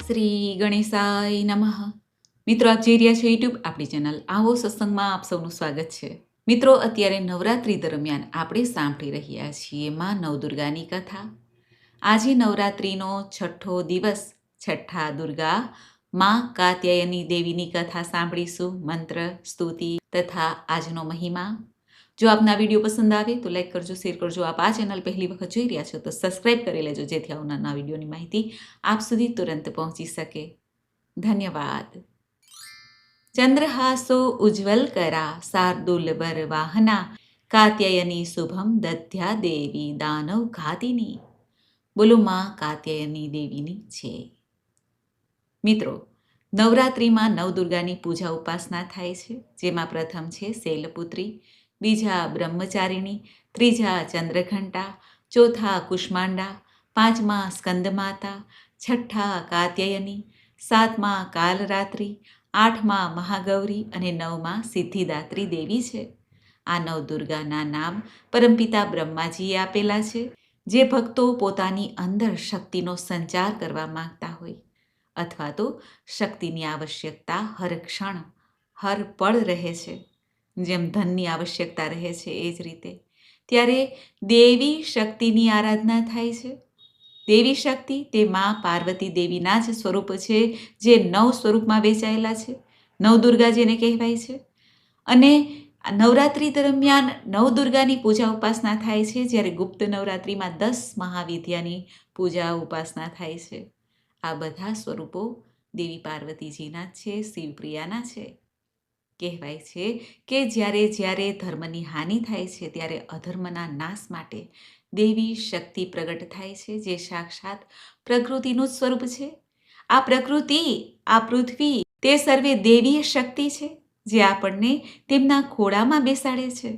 શ્રી ગણેશાય નમઃ. મિત્રો, આપ જોઈ રહ્યા છો યુટ્યુબ આપણી ચેનલ આવો સત્સંગમાં આપ સૌનું સ્વાગત છે. મિત્રો, અત્યારે નવરાત્રી દરમિયાન આપણે સાંભળી રહ્યા છીએ માં નવદુર્ગાની કથા. આજે નવરાત્રીનો છઠ્ઠો દિવસ, છઠ્ઠા દુર્ગા માં કાત્યાયની દેવીની કથા સાંભળીશું. મંત્ર, સ્તુતિ તથા આજનો મહિમા. જો આપના વિડીયો પસંદ આવે તો લાઈક કરજો, શેર કરજો. આપ આ ચેનલ પહેલી વખત જોઈ રહ્યા છો તો સબસ્ક્રાઈબ કરી લેજો, જેથી આવનારના વિડીયોની માહિતી આપ સુધી તુરંત પહોંચી શકે. ધન્યવાદ. ચંદ્રહાસો ઉજ્જવલ કરા શાર્દુલ બર વાહના કાત્યાયની શુભમ દધ્યા દેવી દાનવ ઘાતિની. બોલો માં કાત્યાયની દેવીની છે. મિત્રો, નવરાત્રિમાં નવદુર્ગાની પૂજા ઉપાસના થાય છે, જેમાં પ્રથમ છે શૈલપુત્રી, બીજા બ્રહ્મચારિણી, ત્રીજા ચંદ્રઘંટા, ચોથા કુષ્માંડા, પાંચમા સ્કંદમાતા, છઠ્ઠા કાત્યાયની, સાતમા કાલરાત્રિ, આઠમા મહાગૌરી અને નવમા સિદ્ધિદાત્રી દેવી છે. આ નવદુર્ગાના નામ પરમપિતા બ્રહ્માજીએ આપેલા છે. જે ભક્તો પોતાની અંદર શક્તિનો સંચાર કરવા માંગતા હોય અથવા તો શક્તિની આવશ્યકતા હર ક્ષણ હર પળ રહે છે, જેમ ધનની આવશ્યકતા રહે છે એ જ રીતે, ત્યારે દેવી શક્તિની આરાધના થાય છે. દેવી શક્તિ તે માં પાર્વતી દેવીના જ સ્વરૂપ છે, જે 9 સ્વરૂપમાં વેચાયેલા છે. નવદુર્ગા જેને કહેવાય છે. અને નવરાત્રી દરમિયાન નવદુર્ગાની પૂજા ઉપાસના થાય છે, જ્યારે ગુપ્ત નવરાત્રિમાં 10 મહાવિદ્યાની પૂજા ઉપાસના થાય છે. આ બધા સ્વરૂપો દેવી પાર્વતીજીના જ છે, શિવપ્રિયાના છે. કહેવાય છે કે જ્યારે જ્યારે ધર્મની હાનિ થાય છે, ત્યારે અધર્મના નાશ માટે દેવી શક્તિ પ્રગટ થાય છે, જે સાક્ષાત પ્રકૃતિનું જ સ્વરૂપ છે. આ પ્રકૃતિ, આ પૃથ્વી તે સર્વે દેવીય શક્તિ છે, જે આપણને તેમના ખોળામાં બેસાડે છે.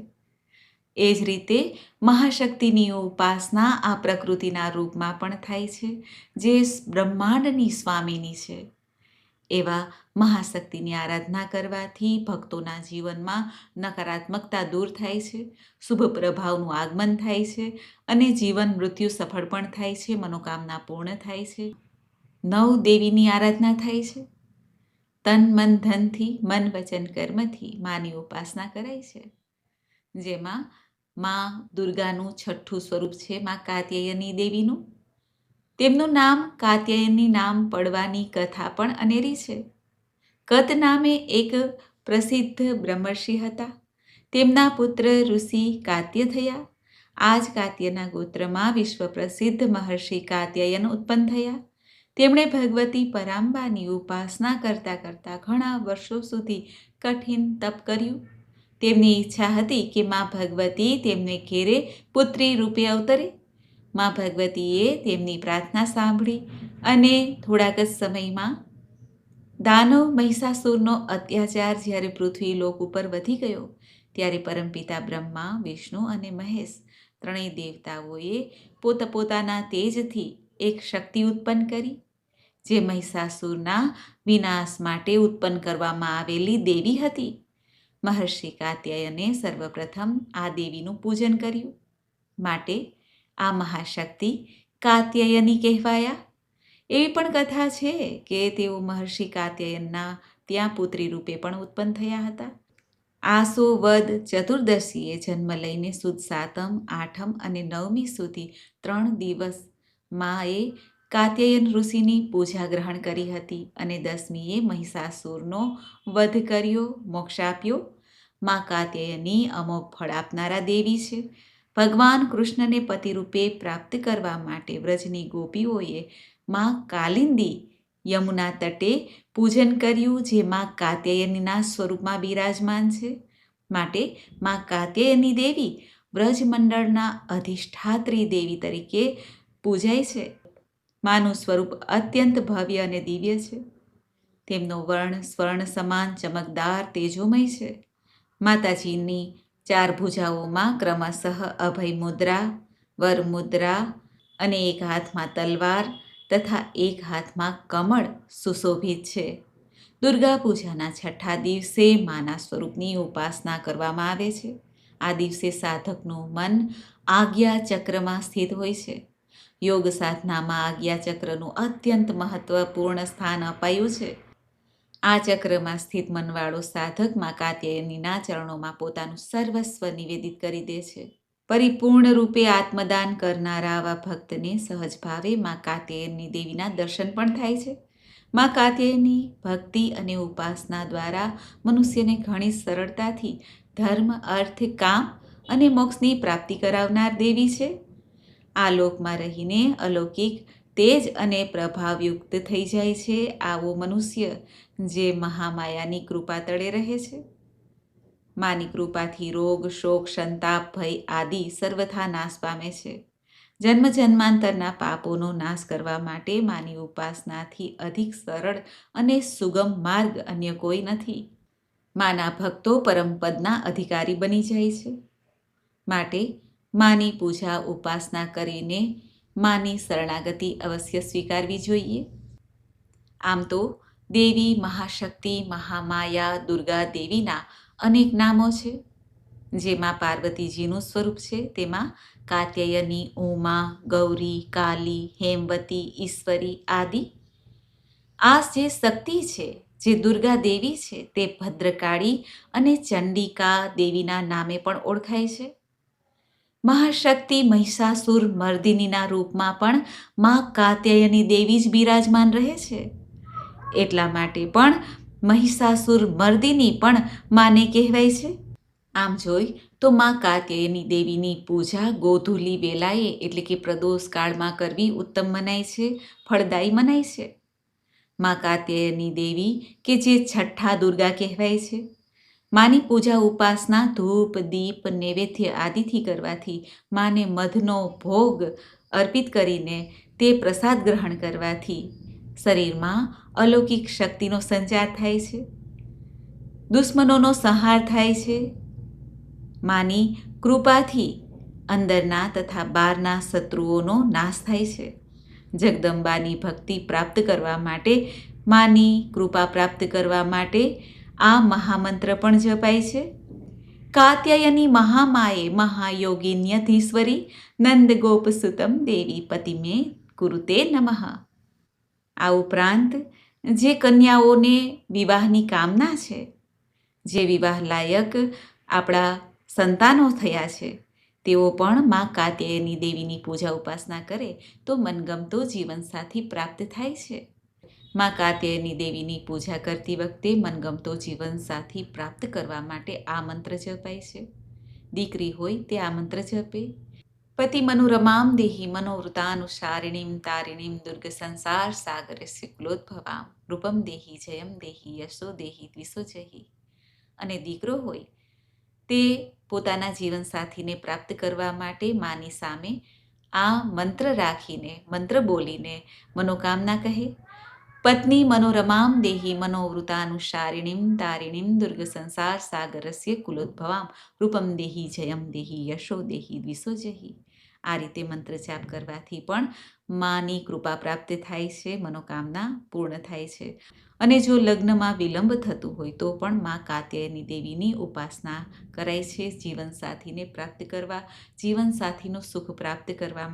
એ જ રીતે મહાશક્તિની ઉપાસના આ પ્રકૃતિના રૂપમાં પણ થાય છે, જે બ્રહ્માંડની સ્વામીની છે. એવા મહાશક્તિની આરાધના કરવાથી ભક્તોના જીવનમાં નકારાત્મકતા દૂર થાય છે, શુભ પ્રભાવનું આગમન થાય છે અને જીવન મૃત્યુ સફળ પણ થાય છે, મનોકામના પૂર્ણ થાય છે. 9 દેવીની આરાધના થાય છે. તન મન ધનથી, મન વચન કર્મથી માની ઉપાસના કરાય છે. જેમાં માં દુર્ગાનું છઠ્ઠું સ્વરૂપ છે માં કાત્યાયની દેવીનું. તેમનું નામ કાત્યાયની નામ પડવાની કથા પણ અનેરી છે. કત નામે એક પ્રસિદ્ધ બ્રહ્મર્ષિ હતા. તેમના પુત્ર ઋષિ કાત્ય થયા. આ જ કાત્યના ગોત્રમાં વિશ્વ પ્રસિદ્ધ મહર્ષિ કાત્યાયન ઉત્પન્ન થયા. તેમણે ભગવતી પરાંબાની ઉપાસના કરતા કરતા ઘણા વર્ષો સુધી કઠિન તપ કર્યું. તેમની ઈચ્છા હતી કે માં ભગવતી તેમને ઘેરે પુત્રી રૂપે અવતરે. માં ભગવતીએ તેમની પ્રાર્થના સાંભળી અને થોડાક જ સમયમાં દાનવ મહિષાસુરનો અત્યાચાર જ્યારે પૃથ્વી લોક ઉપર વધી ગયો, ત્યારે પરમપિતા બ્રહ્મા, વિષ્ણુ અને મહેશ ત્રણેય દેવતાઓએ પોતપોતાના તેજથી એક શક્તિ ઉત્પન્ન કરી, જે મહિષાસુરના વિનાશ માટે ઉત્પન્ન કરવામાં આવેલી દેવી હતી. મહર્ષિ કાત્યાયને સર્વપ્રથમ આ દેવીનું પૂજન કર્યું. માટે આ મહાશક્તિ કાત્યાયની કહેવાયા. એવી પણ કથા છે કે તેઓ મહર્ષિ કાત્યાયનના ત્યાં પુત્રી રૂપે પણ ઉત્પન્ન થયા હતા. આસો વદ ચતુર્દશીએ જન્મ લઈને સુદ 7મ, 8મ અને 9મી સુધી 3 દિવસ માએ કાત્યાયન ઋષિની પૂજા ગ્રહણ કરી હતી અને 10મીએ મહિષાસુરનો વધ કર્યો, મોક્ષ આપ્યો. માં કાત્યાયની અમોઘ ફળ આપનારા દેવી છે. ભગવાન કૃષ્ણને પતિરૂપે પ્રાપ્ત કરવા માટે વ્રજની ગોપીઓએ માં કાલિંદી યમુના તટે પૂજન કર્યું, જે માં કાત્યાયનીના સ્વરૂપમાં બિરાજમાન છે. માટે માં કાત્યાયની દેવી વ્રજમંડળના અધિષ્ઠાત્રી દેવી તરીકે પૂજાય છે. માનું સ્વરૂપ અત્યંત ભવ્ય અને દિવ્ય છે. તેમનો વર્ણ સ્વર્ણ સમાન ચમકદાર તેજોમય છે. માતાજીની 4 ભુજાઓમાં ક્રમશઃ અભય મુદ્રા, વર મુદ્રા અને એક હાથમાં તલવાર તથા એક હાથમાં કમળ સુશોભિત છે. દુર્ગા પૂજાના છઠ્ઠા દિવસે માના સ્વરૂપની ઉપાસના કરવામાં આવે છે. આ દિવસે સાધકનું મન આજ્ઞા ચક્રમાં સ્થિત હોય છે. યોગ સાધનામાં આજ્ઞાચક્રનું અત્યંત મહત્વપૂર્ણ સ્થાન અપાયું છે. આ ચક્રમાં સ્થિત મનવાળો સાધક માં કાત્યાયનીના ચરણોમાં પોતાનું સર્વસ્વ નિવેદિત કરી દે છે. પરિપૂર્ણ રૂપે આત્મદાન કરનારા આવા ભક્તને સહજ ભાવે માં કાત્યાયની દેવીના દર્શન પણ થાય છે. માં કાત્યાયની ભક્તિ અને ઉપાસના દ્વારા મનુષ્યને ઘણી સરળતાથી ધર્મ, અર્થ, કામ અને મોક્ષની પ્રાપ્તિ કરાવનાર દેવી છે. આ લોકમાં રહીને અલૌકિક તેજ અને પ્રભાવયુક્ત થઈ જાય છે આવો મનુષ્ય જે મહામાયાની કૃપા તળે રહે છે. માની કૃપાથી રોગ, શોક, સંતાપ, ભય આદિ સર્વથા નાશ પામે છે. જન્મ જન્માંતરના પાપોનો નાશ કરવા માટે માની ઉપાસનાથી અધિક સરળ અને સુગમ માર્ગ અન્ય કોઈ નથી. માના ભક્તો પરમપદના અધિકારી બની જાય છે. માટે માની પૂજા ઉપાસના કરીને માની શરણાગતિ અવશ્ય સ્વીકારવી જોઈએ. આમ તો દેવી, મહાશક્તિ, મહામાયા, દુર્ગા દેવીના અનેક નામો છે. જેમાં પાર્વતીજીનું સ્વરૂપ છે તેમાં કાત્યાયની, ઉમા, ગૌરી, કાલી, હેમવતી, ઈશ્વરી આદિ. આ જે શક્તિ છે, જે દુર્ગા દેવી છે, તે ભદ્રકાળી અને ચંડિકા દેવીના નામે પણ ઓળખાય છે. મહાશક્તિ મહિષાસુર મર્દિનીના રૂપમાં પણ માં કાત્યાયની દેવી જ બિરાજમાન રહે છે. એટલા માટે પણ મહિષાસુર મર્દિની પણ માને કહેવાય છે. આમ જોઈ તો માં કાત્યાયની દેવીની પૂજા ગોધૂલી વેલાએ એટલે કે પ્રદોષ કાળમાં કરવી ઉત્તમ મનાય છે, ફળદાયી મનાય છે. માં કાત્યાયની દેવી કે જે છઠ્ઠા દુર્ગા કહેવાય છે. માની પૂજા ઉપાસના ધૂપ, દીપ, નૈવેદ્ય આદિથી કરવાથી, માને મધનો ભોગ અર્પિત કરીને તે પ્રસાદ ગ્રહણ કરવાથી શરીરમાં અલૌકિક શક્તિનો સંચાર થાય છે, દુશ્મનોનો સંહાર થાય છે. માની કૃપાથી અંદરના તથા બહારના શત્રુઓનો નાશ થાય છે. જગદંબાની ભક્તિ પ્રાપ્ત કરવા માટે, માની કૃપા પ્રાપ્ત કરવા માટે આ મહામંત્ર પણ જપાય છે. કાત્યાયની મહામાયે મહાયોગિન્યધીશ્વરી નંદગોપસુતમ દેવી પતિમે કુરુતે નમઃ. આ ઉપરાંત જે કન્યાઓને વિવાહની કામના છે, જે વિવાહ લાયક આપણા સંતાનો થયા છે, તેઓ પણ માં કાત્યાયની દેવીની પૂજા ઉપાસના કરે તો મનગમતો જીવનસાથી પ્રાપ્ત થાય છે. માં કાત્યાયની દેવીની પૂજા કરતી વખતે મનગમતો જીવનસાથી પ્રાપ્ત કરવા માટે આ મંત્ર જપાય છે. દીકરી હોય તે આ મંત્ર જપે. પતિ મનોરમામ દેહી મનોવૃતાનુસારિણીમ તારિણીમ દુર્ગ સંસાર સાગરસ્ય કુલોદ્ભવામ રૂપમ દેહી જયમ દેહી યશો દેહી દ્વિષો જહી. અને દીકરો હોય તે પોતાના જીવનસાથીને પ્રાપ્ત કરવા માટે માની સામે આ મંત્ર રાખીને, મંત્ર બોલીને મનોકામના કહે. પત્ની મનોરમામ દેહી મનોવૃતાનુસારિણીમ તારિણીમ દુર્ગ સંસાર સાગરસ્ય કુલોદ્ભવામ રૂપમ દેહી જયમ દેહી યશો દેહી દ્વિષો જહી. આ રીતે મંત્ર જાપ કરવાથી પણ માની કૃપા પ્રાપ્ત થાય છે, મનોકામના પૂર્ણ થાય છે. અને જો લગ્નમાં વિલંબ થતું હોય તો પણ માં કાત્યાયની દેવીની ઉપાસના કરાય છે જીવનસાથીને પ્રાપ્ત કરવા, જીવનસાથીનું સુખ પ્રાપ્ત કરવા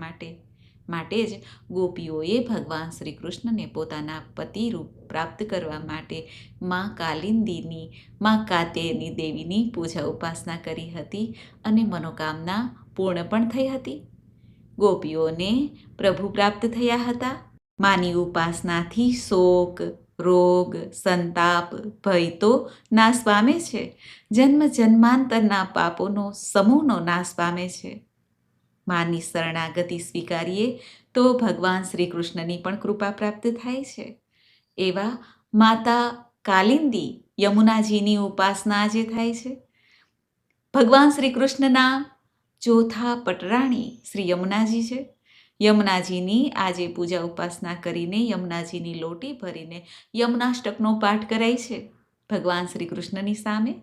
માટે જ ગોપીઓએ ભગવાન શ્રી કૃષ્ણને પોતાના પતિરૂપ પ્રાપ્ત કરવા માટે માં કાલિંદીની, માં કાત્યાયની દેવીની પૂજા ઉપાસના કરી હતી અને મનોકામના પૂર્ણ પણ થઈ હતી. ગોપીઓને પ્રભુ પ્રાપ્ત થયા હતા. માની ઉપાસનાથી શોક, રોગ, સંતાપ, ભય તો નાશ પામે છે. જન્મ જન્માંતરના પાપોનો સમૂહનો નાશ પામે છે. માની શરણાગતિ સ્વીકારીએ તો ભગવાન શ્રી કૃષ્ણની પણ કૃપા પ્રાપ્ત થાય છે. એવા માતા કાલિંદી યમુનાજીની ઉપાસના જે થાય છે. ભગવાન શ્રી કૃષ્ણના ચોથા પટરાણી શ્રી યમુનાજી છે. યમુનાજીની આજે પૂજા ઉપાસના કરીને યમુનાજીની લોટી ભરીને યમુનાષ્ટકનો પાઠ કરાય છે ભગવાન શ્રી કૃષ્ણની સામે.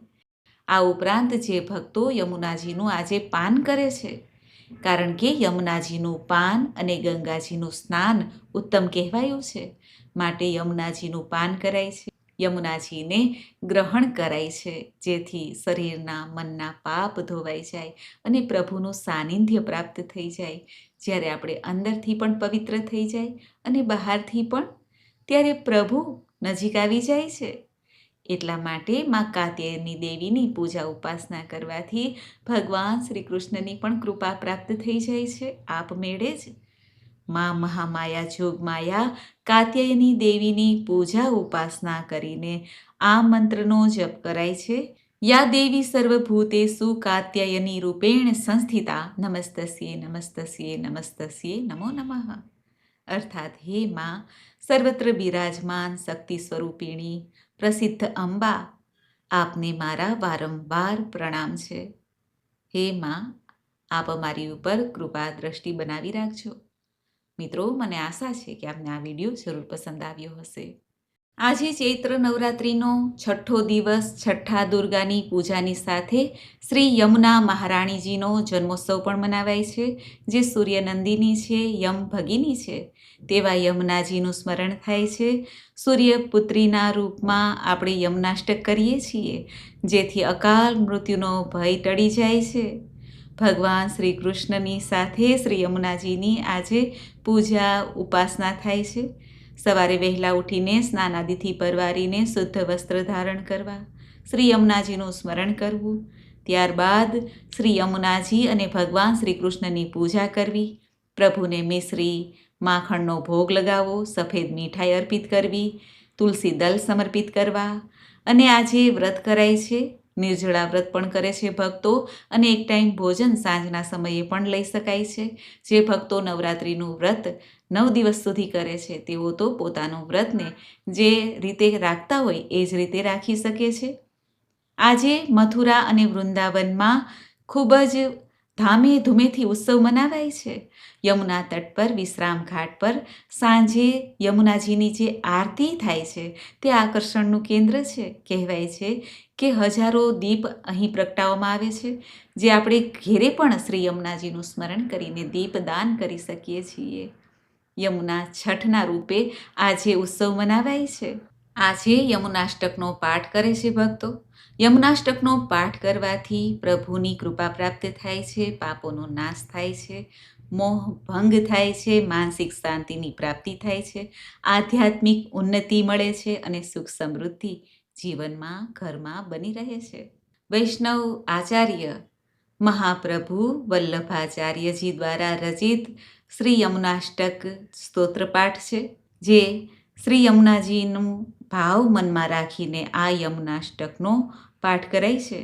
આ ઉપરાંત જે ભક્તો યમુનાજીનું આજે પાન કરે છે, કારણ કે યમુનાજીનું પાન અને ગંગાજીનું સ્નાન ઉત્તમ કહેવાયું છે, માટે યમુનાજીનું પાન કરાય છે. યમુનાજીને ગ્રહણ કરાય છે, જેથી શરીરના મનના પાપ ધોવાઈ જાય અને પ્રભુનું સાનિધ્ય પ્રાપ્ત થઈ જાય. જ્યારે આપણે અંદરથી પણ પવિત્ર થઈ જાય અને બહારથી પણ, ત્યારે પ્રભુ નજીક આવી જાય છે. એટલા માટે મા કાત્યાયની દેવીની પૂજા ઉપાસના કરવાથી ભગવાન શ્રી કૃષ્ણની પણ કૃપા પ્રાપ્ત થઈ જાય છે આપમેળે જ. મા મહામાયા જોગમાયા કાત્યાયની દેવીની પૂજા ઉપાસના કરીને આ મંત્રનો જપ કરાય છે. યા દેવી સર્વભૂતેષુ કાત્યાયની રૂપેણ સંસ્થિતા નમસ્તસ્યે નમસ્તસ્યે નમસ્તસ્યે નમો નમઃ. અર્થાત હે માં સર્વત્ર બિરાજમાન શક્તિ સ્વરૂપિણી પ્રસિદ્ધ અંબા, આપને મારા વારંવાર પ્રણામ છે. હે માં, આપ અમારી ઉપર કૃપા દ્રષ્ટિ બનાવી રાખજો. મિત્રો, મને આશા છે કે આપને આ વિડીયો જરૂર પસંદ આવ્યો હશે. આજે ચૈત્ર નવરાત્રિનો 6ઠ્ઠો દિવસ, છઠ્ઠા દુર્ગાની પૂજાની સાથે શ્રી યમુના મહારાણીજીનો જન્મોત્સવ પણ મનાવાય છે, જે સૂર્યનંદિની છે, યમ ભગિની છે. તેવા યમુનાજીનું સ્મરણ થાય છે. સૂર્યપુત્રીના રૂપમાં આપણે યમુનાષ્ટક કરીએ છીએ, જેથી અકાલ મૃત્યુનો ભય ટળી જાય છે. ભગવાન શ્રી કૃષ્ણની સાથે શ્રી યમુનાજીની આજે પૂજા ઉપાસના થાય છે. સવારે વહેલા ઉઠીને સ્નાનાદિથી પરવારીને શુદ્ધ વસ્ત્ર ધારણ કરવા, શ્રી યમુનાજીનું સ્મરણ કરવું, ત્યારબાદ શ્રી યમુનાજી અને ભગવાન શ્રી કૃષ્ણની પૂજા કરવી, પ્રભુને મિશ્રી માખણનો ભોગ લગાવવો, સફેદ મીઠાઈ અર્પિત કરવી, તુલસી દલ સમર્પિત કરવા. અને આજે વ્રત કરાય છે. નિર્જળા વ્રત પણ કરે છે ભક્તો, અને એક ટાઈમ ભોજન સાંજના સમયે પણ લઈ શકાય છે. જે ભક્તો નવરાત્રિનું વ્રત 9 દિવસ સુધી કરે છે, તેઓ તો પોતાનું વ્રતને જે રીતે રાખતા હોય એ જ રીતે રાખી શકે છે. આજે મથુરા અને વૃંદાવનમાં ખૂબ જ ધામે ધૂમેથી ઉત્સવ મનાવાય છે. યમુના તટ પર વિશ્રામ ઘાટ પર સાંજે યમુનાજીની જે આરતી થાય છે તે આકર્ષણનું કેન્દ્ર છે. કહેવાય છે કે હજારો દીપ અહીં પ્રગટાવવામાં આવે છે, જે આપણે ઘેરે પણ શ્રી યમુનાજીનું સ્મરણ કરીને દીપદાન કરી શકીએ છીએ. યમુના છઠના રૂપે આજે ઉત્સવ મનાવાય છે. આજે યમુનાષ્ટકનો પાઠ કરે છે ભક્તો. યમુનાષ્ટકનો પાઠ કરવાથી પ્રભુની કૃપા પ્રાપ્ત થાય છે, પાપોનો નાશ થાય છે, મોહ ભંગ થાય છે, માનસિક શાંતિની પ્રાપ્તિ થાય છે, આધ્યાત્મિક ઉન્નતિ મળે છે અને સુખ સમૃદ્ધિ જીવનમાં ઘરમાં બની રહે છે. વૈષ્ણવ આચાર્ય મહાપ્રભુ વલ્લભાચાર્યજી દ્વારા રચિત શ્રી યમુનાષ્ટક સ્તોત્રપાઠ છે, જે શ્રી યમુનાજીનું ભાવ મનમાં રાખીને આ યમુનાષ્ટકનો પાઠ કરાય છે.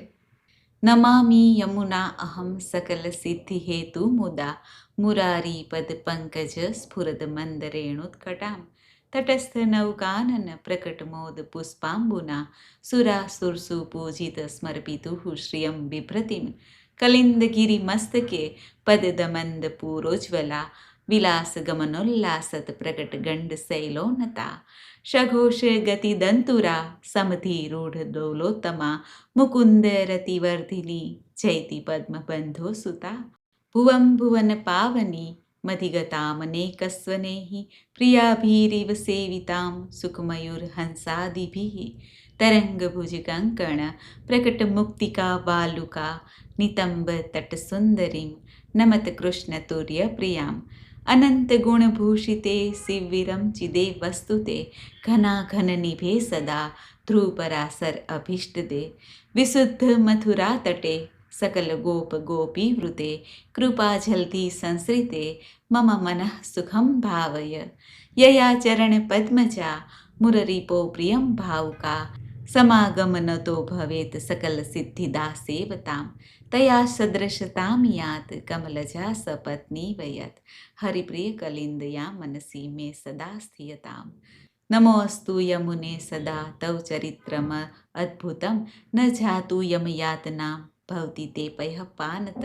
નમામિ યમુના અહમ સકલ સિદ્ધિ હેતુ મુદા મુરારી પદ પંકજ સ્ફુરદ મંદ રેણુત્કટામ તટસ્થ નૌકાનન પ્રકટ મોદ પુષ્પાંબુના સુરાસુરસુ પૂજિત સ્મર્પિતુઃ શ્રિયમ બિભ્રતિમ કલિંદગિરી મસ્તકે પદદમંદ પૂરોજ્વલા વિલાસ ગમનોલ્લાસત પ્રકટ ગંડ શૈલોનતા સઘોષ ગતિ દંતુરા સમધિરૂઢ દોલોત્તમા મુકુંદ રતિવર્ધિની જયતિ પદ્મબંધો સુતા ભુવમ ભુવન પાવની મધિગતામનેકસ્વનેહિ પ્રિયાભીરિવ સેવિતામ સુખમયુર્હંસાદિભિઃ તરંગભુજ કંકણ પ્રકટ મુક્તિકા વાલુકા નિતંબ તટ સુંદરીમ નમત કૃષ્ણ તુર્ય પ્રિયામ અનંત ગુણભૂષિતે શિવવીરમ ચિદે વસ્તુતે ઘના ઘન નિભે સદા ધ્રુવપરાસર અભીષ્ટદે વિશુદ્ધ મથુરા તટે સકલ ગોપ ગોપી વૃતે કૃપા જલધિ સંશ્રિતે મમ મનઃ સુખમ ભાવય યયા ચરણ પદ્મજા મુરરીપો પ્રિયમ ભાવુકા સમાગમ નતો ભવેત સકલ સિદ્ધિદા સેવતામ તયા સદૃશતામ યાત કમલજા સપત્ની વયત હરિપ્રિય કલિંદયા મનસી મે સદા સ્થિયતામ નમોસ્તુ યમુને સદા તવ ચરિત્રમ અદ્ભુતમ ન જાતુ યમયાતના ભવતી તે પયઃ પાનત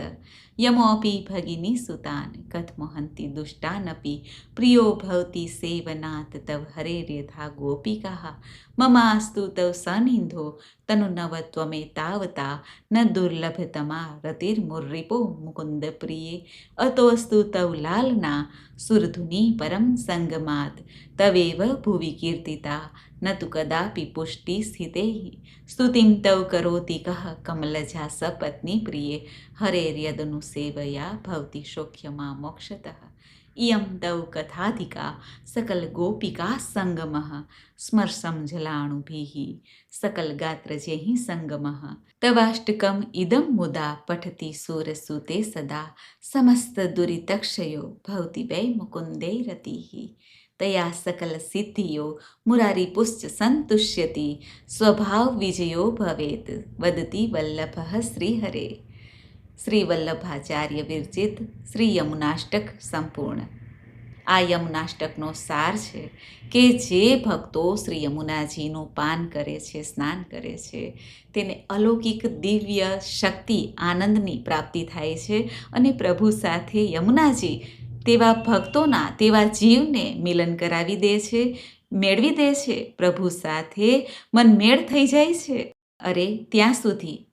યમોપી ભગિની સુતાન કથમોહંતિ દુષ્ટાનપી પ્રિયો ભવતી સેવનાત તવ હરેર્યથા ગોપિકા મમાસ્તુ તવ સનિંધો તનુ નવ ત્વમે તાવતા ન દુર્લભતમા રતિર્મુર્રિપો મુકુંદ પ્રિયે અતોસ્તુ તવ લાલના સુરધુની પરમ સંગમાત તવેવ ભુવિ કીર્તિતા ન તુ કદાપી પુષ્ટિ સ્થિતે સ્તુતિમ તવ કરોતિ કહ કમલજા સપત્ની પ્રિયે હરેર્યદનુ સેવયા ભવતી શોખ્યમા મોક્ષતઃ ઇયં તવ કથાધિકા સકલ ગોપિકા સંગમઃ સ્મર્શમ જલાણુભિઃ સકલ ગાત્રજૈઃ સંગમઃ તવાષ્ટકમ ઇદં મુદા પઠતી સુરસુતે સદા સમસ્ત દુરિતક્ષયો ભવતી વૈ મુકુંદે રતિઃ તયા સકલ સિદ્ધિયો મુરારીપુશ્ચ સંતુષ્યતિ સ્વભાવ વિજયો ભવેત વદતી વલ્લભ શ્રીહરે. શ્રી વલ્લભાચાર્ય વિરચિત શ્રી યમુનાષ્ટક સંપૂર્ણ. આ યમુનાષ્ટકનો સાર છે કે જે ભક્તો શ્રી યમુનાજીનું પાન કરે છે, સ્નાન કરે છે, તેને અલૌકિક દિવ્ય શક્તિ આનંદની પ્રાપ્તિ થાય છે અને પ્રભુ સાથે યમુનાજી તેવા ભક્તોના, તેવા જીવને મિલન કરાવી દે છે, મેળવી દે છે. પ્રભુ સાથે મનમેળ થઈ જાય છે. અરે ત્યાં સુધી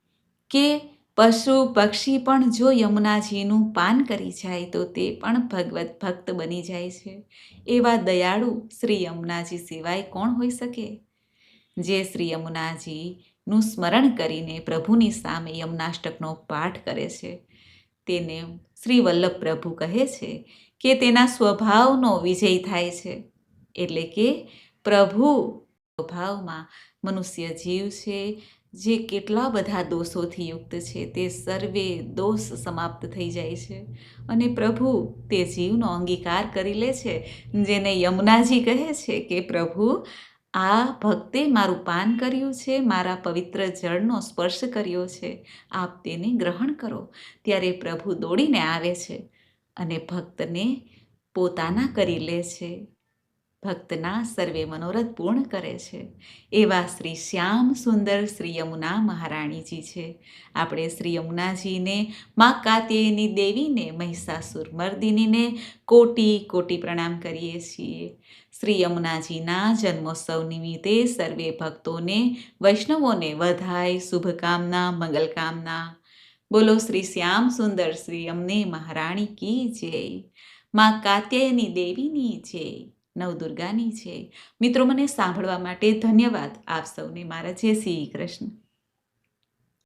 કે પશુ પક્ષી પણ જો યમુનાજીનું પાન કરી જાય તો તે પણ ભગવત ભક્ત બની જાય છે. એવા દયાળુ શ્રી યમુનાજી સિવાય કોણ હોઈ શકે? જે શ્રી યમુનાજીનું સ્મરણ કરીને પ્રભુની સામે યમુનાષ્ટકનો પાઠ કરે છે તેને શ્રી વલ્લભ પ્રભુ કહે છે કે તેના સ્વભાવનો વિજય થાય છે. એટલે કે પ્રભુ સ્વભાવમાં મનુષ્ય જીવ છે જે કેટલા બધા દોષોથી યુક્ત છે, તે સર્વે દોષ સમાપ્ત થઈ જાય છે અને પ્રભુ તે જીવનો અંગીકાર કરી લે છે. જેને યમુનાજી કહે છે કે પ્રભુ આ ભક્તે મારું પાન કર્યું છે, મારા પવિત્ર જળનો સ્પર્શ કર્યો છે, આપ તેને ગ્રહણ કરો. ત્યારે પ્રભુ દોડીને આવે છે અને ભક્તને પોતાના કરી લે છે, ભક્તના સર્વે મનોરથ પૂર્ણ કરે છે. એવા શ્રી શ્યામ સુંદર શ્રી યમુના મહારાણીજી છે. આપણે શ્રી યમુનાજીને, મા કાત્યાયની દેવીને, મહિષાસુર મર્દિનીને કોટી કોટી પ્રણામ કરીએ છીએ. શ્રી યમુનાજીના જન્મોત્સવ નિમિત્તે સર્વે ભક્તોને, વૈષ્ણવોને વધાય, શુભકામના, મંગલકામના. બોલો શ્રી શ્યામ સુંદર શ્રી યમને મહારાણી કી જય. મા કાત્યાયની દેવીની જય. નવદુર્ગાની છે. મિત્રો, મને સાંભળવા માટે ધન્યવાદ. આપ સૌને મારા જય શ્રી કૃષ્ણ.